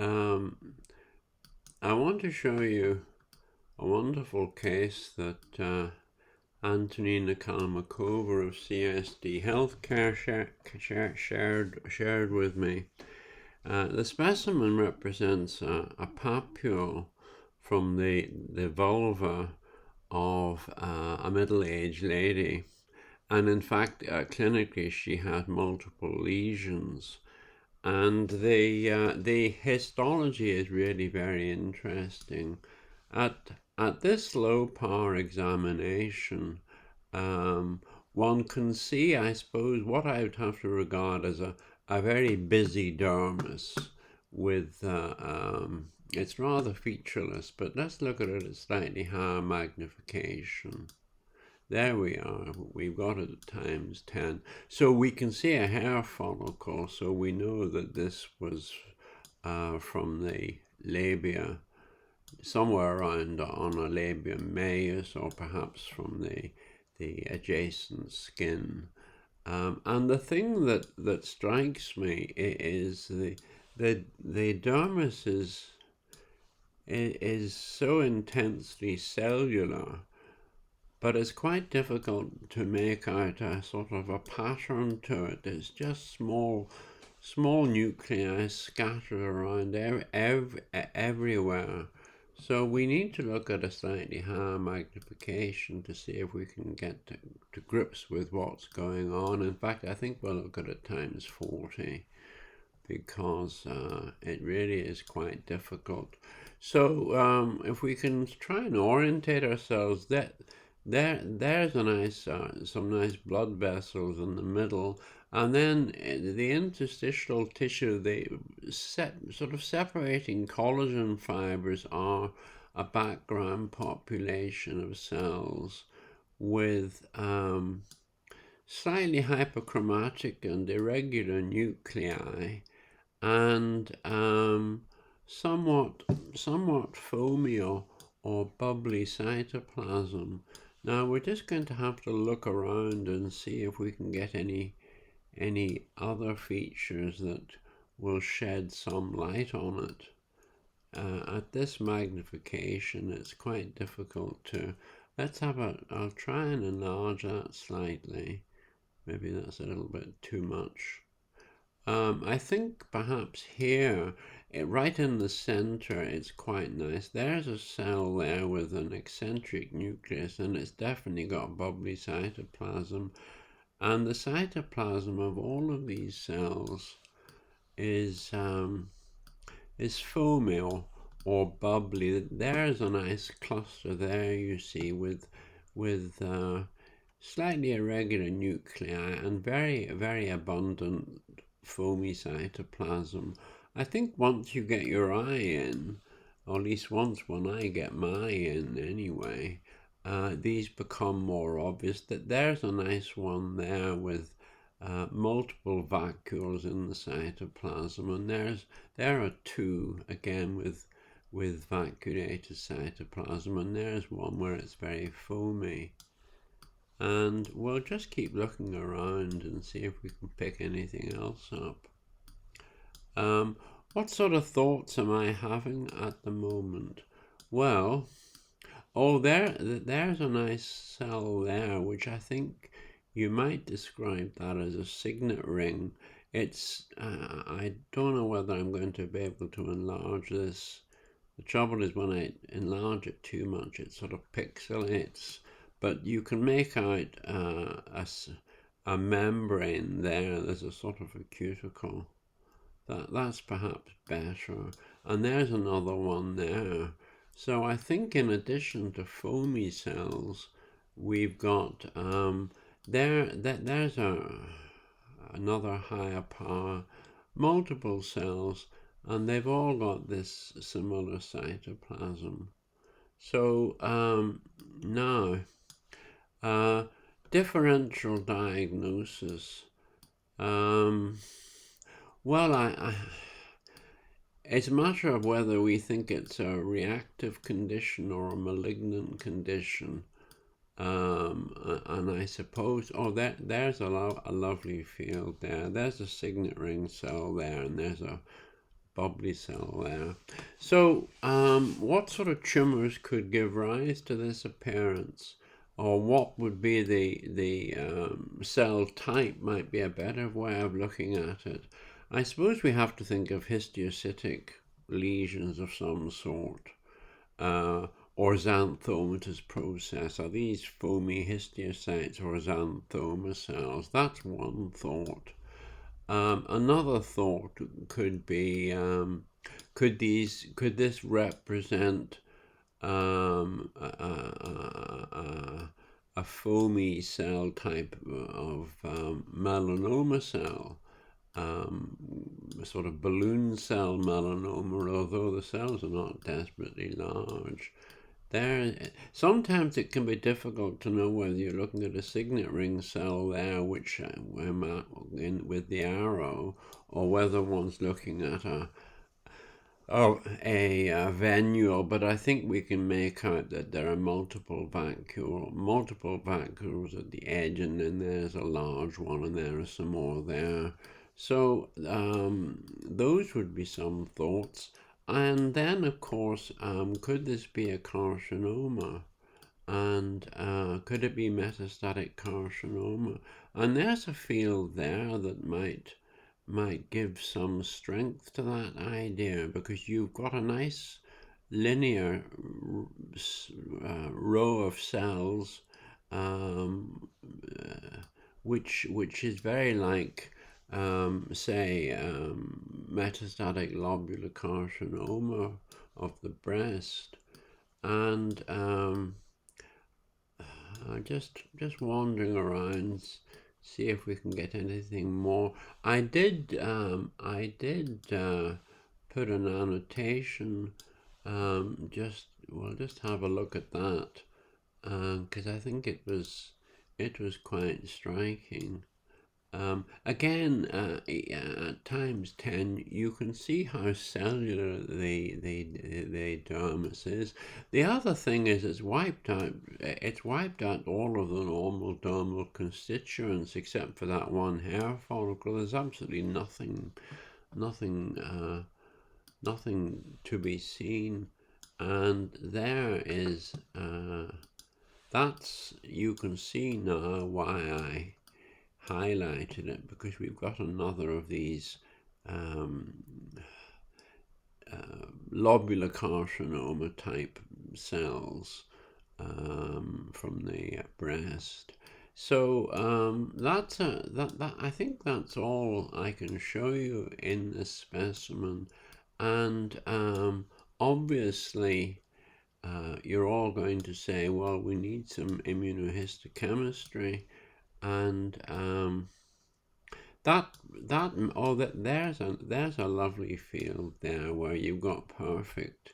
Um, I want to show you a wonderful case that Antonina Kalmykova of CSD Health Care shared with me. The specimen represents a papule from the vulva of a middle-aged lady, and in fact, clinically, she had multiple lesions. And the histology is really very interesting. At this low power examination, one can see, I suppose, what I would have to regard as a very busy dermis with, it's rather featureless, but let's look at it at slightly higher magnification. There we are. We've got it at times 10. So we can see a hair follicle, so we know that this was from the labia, somewhere around on a labia majus, or perhaps from the adjacent skin. And the thing that strikes me is the dermis is so intensely cellular, but it's quite difficult to make out a sort of a pattern to it. It's just small nuclei scattered around everywhere. So we need to look at a slightly higher magnification to see if we can get to grips with what's going on. In fact, I think we'll look at it times 40 because it really is quite difficult. So if we can try and orientate ourselves, there's a nice, some nice blood vessels in the middle, and then the interstitial tissue, the sort of separating collagen fibers are a background population of cells with slightly hyperchromatic and irregular nuclei, and somewhat foamy or bubbly cytoplasm. Now we're just going to have to look around and see if we can get any other features that will shed some light on it. At this magnification, it's quite difficult to. I'll try and enlarge that slightly. Maybe that's a little bit too much. I think perhaps here, right in the center, it's quite nice. There's a cell there with an eccentric nucleus, and it's definitely got bubbly cytoplasm. And the cytoplasm of all of these cells is foamy or bubbly. There's a nice cluster there, you see, with slightly irregular nuclei and very, very abundant foamy cytoplasm. I think once you get your eye in, or at least once when I get my in anyway, these become more obvious. That there's a nice one there with multiple vacuoles in the cytoplasm, and there are two again with vacuolated cytoplasm, and there's one where it's very foamy. And we'll just keep looking around and see if we can pick anything else up. What sort of thoughts am I having at the moment? Well, there's a nice cell there, which I think you might describe that as a signet ring. It's, I don't know whether I'm going to be able to enlarge this. The trouble is when I enlarge it too much, it sort of pixelates. But you can make out a membrane there. There's a sort of a cuticle. That's perhaps better. And there's another one there. So I think in addition to foamy cells, we've got there's another higher power, multiple cells, and they've all got this similar cytoplasm. So now. Differential diagnosis. Well, it's a matter of whether we think it's a reactive condition or a malignant condition. And I suppose, there's a lovely field there. There's a signet ring cell there, and there's a bubbly cell there. So, what sort of tumors could give rise to this appearance? Or what would be the cell type might be a better way of looking at it. I suppose we have to think of histiocytic lesions of some sort, uh, or xanthomatous process. Are these foamy histiocytes or xanthoma cells? That's one thought. Another thought could be, could this represent a foamy cell type of melanoma cell, a sort of balloon cell melanoma, although the cells are not desperately large. Sometimes it can be difficult to know whether you're looking at a signet ring cell there, which we're in with the arrow, or whether one's looking at a venule. But I think we can make out that there are multiple vacuoles at the edge, and then there's a large one, and there are some more there. So those would be some thoughts. And then, of course, could this be a carcinoma? And could it be metastatic carcinoma? And there's a field there that might give some strength to that idea, because you've got a nice linear row of cells, which is very like, say, metastatic lobular carcinoma of the breast. And just wandering around, see if we can get anything more. I did put an annotation. We'll just have a look at that, because I think it was quite striking. Again, at times 10, you can see how cellular the dermis is. The other thing is it's wiped out all of the normal dermal constituents except for that one hair follicle. There's absolutely nothing to be seen. And there is, you can see now why I highlighted it, because we've got another of these lobular carcinoma type cells from the breast. So I think that's all I can show you in this specimen. And obviously you're all going to say, well, we need some immunohistochemistry. And there's a lovely field there where you've got perfect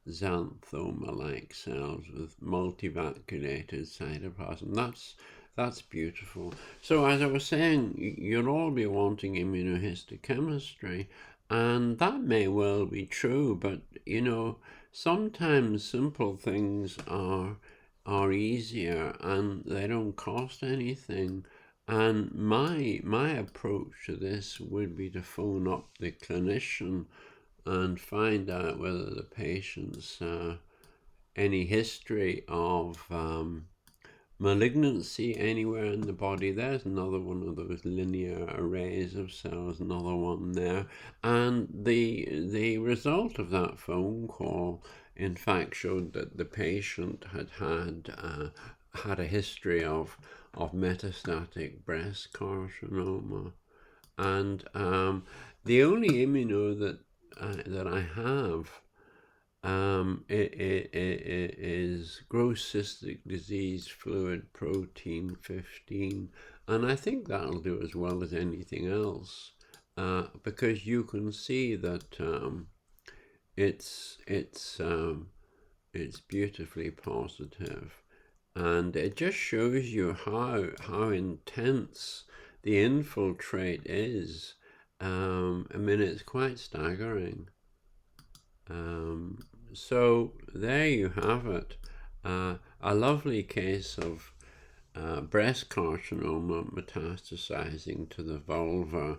xanthoma-like cells with multivacuolated cytoplasm. That's beautiful. So as I was saying, you'll all be wanting immunohistochemistry, and that may well be true, but sometimes simple things are easier and they don't cost anything. And my approach to this would be to phone up the clinician and find out whether the patient's any history of malignancy anywhere in the body. There's another one of those linear arrays of cells, another one there. And the result of that phone call, in fact, showed that the patient had a history of metastatic breast carcinoma. And the only immuno that I have it is gross cystic disease fluid protein 15, and I think that'll do as well as anything else, because you can see that it's beautifully positive, and it just shows you how intense the infiltrate is. I mean, it's quite staggering. So there you have it, a lovely case of breast carcinoma metastasizing to the vulva,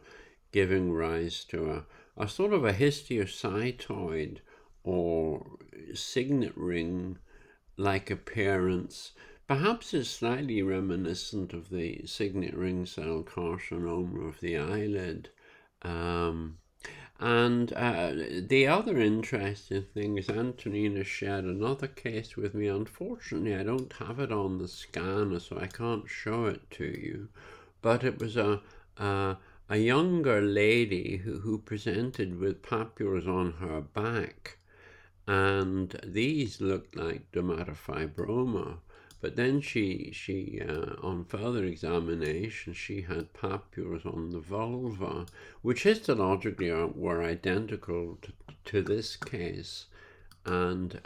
giving rise to a sort of a histiocytoid or signet ring-like appearance. Perhaps it's slightly reminiscent of the signet ring cell carcinoma of the eyelid. Um, and the other interesting thing is Antonina shared another case with me. Unfortunately, I don't have it on the scanner, so I can't show it to you. But it was a younger lady who presented with papules on her back, and these looked like dermatofibroma. But then she on further examination, she had papules on the vulva, which histologically were identical to this case. And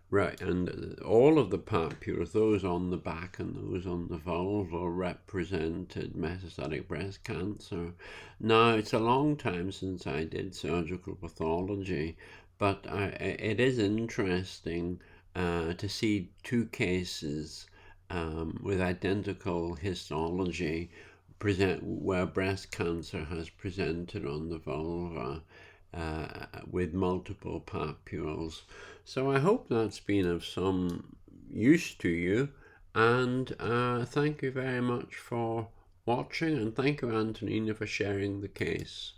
right, and all of the papules, those on the back and those on the vulva, represented metastatic breast cancer. Now, it's a long time since I did surgical pathology, but it is interesting to see two cases with identical histology where breast cancer has presented on the vulva with multiple papules. So I hope that's been of some use to you, and thank you very much for watching, and thank you, Antonina, for sharing the case.